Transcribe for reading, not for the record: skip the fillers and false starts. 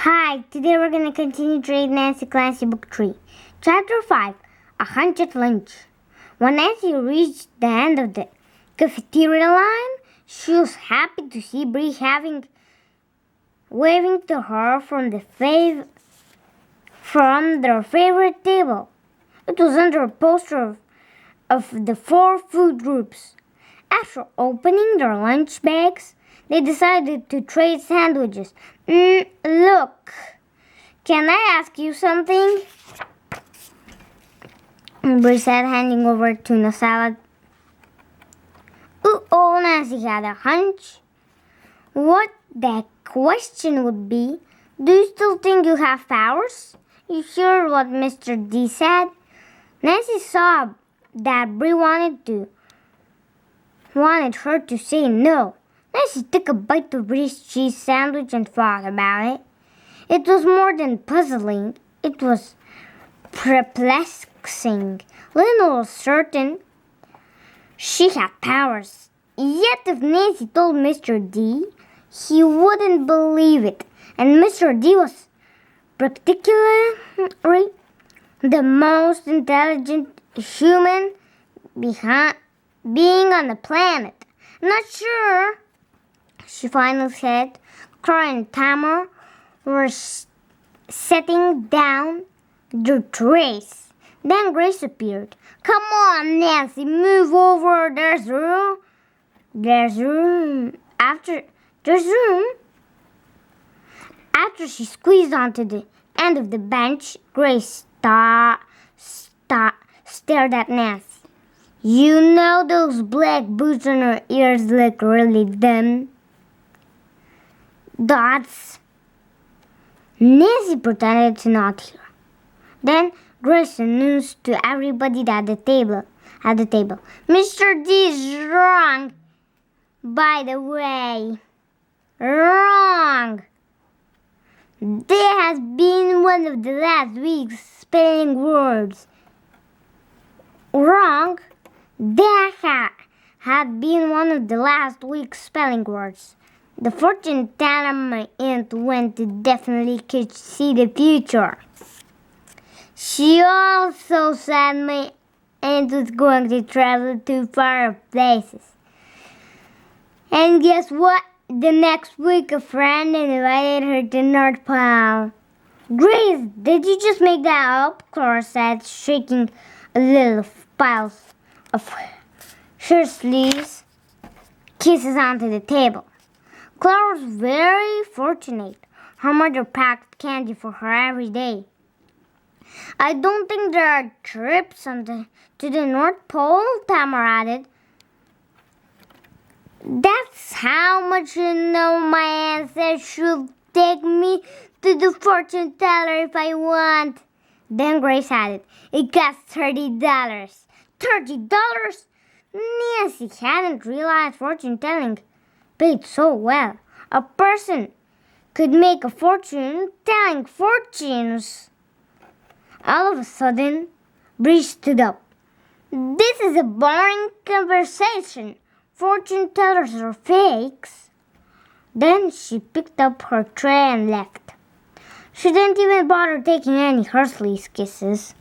Hi, today we're going to continue to read Nancy Clancy Book 3. Chapter 5, A Hunted Lunch. When Nancy reached the end of the cafeteria line, she was happy to see Bree waving to her from their favorite table. It was under a poster of the 4 food groups. After opening their lunch bags, they decided to trade sandwiches. Look, can I ask you something? Bree said, handing over tuna salad. Nancy had a hunch. What the question would be, do you still think you have powers? You heard what Mr. D said? Nancy saw that Bree wanted her to say no. Nancy took a bite of Bree's cheese sandwich and thought about it. It was more than puzzling. It was perplexing. Lynn was certain she had powers. Yet if Nancy told Mr. D, he wouldn't believe it. And Mr. D was particularly the most intelligent human being on the planet. Not sure, she finally said. Cora and Tamara were setting down their trays. Then Grace appeared. Come on, Nancy, move over. There's room. There's room. After she squeezed onto the end of the bench, Grace stared at Nancy. You know those black boots on her ears look really dumb? Dots. Nancy pretended to not hear. Then Grace announced to everybody at the table, Mr. D is wrong. By the way, wrong. That has been one of the last week's spelling words. Wrong? That had been one of the last week's spelling words. The fortune teller my aunt went to definitely could see the future. She also said my aunt was going to travel to far places. And guess what? The next week a friend invited her to North Pole. Grace, did you just make that up? Cora said, shaking a little pile of shirt sleeves kisses onto the table. Clara was very fortunate. Her mother packed candy for her every day. I don't think there are trips to the North Pole, Tamara added. That's how much you know. My aunt said she'll take me to the fortune teller if I want. Then Grace added, it costs $30. $30? Nancy hadn't realized fortune telling paid so well. A person could make a fortune telling fortunes. All of a sudden, Bree stood up. This is a boring conversation. Fortune tellers are fakes. Then she picked up her tray and left. She didn't even bother taking any Hershey's kisses.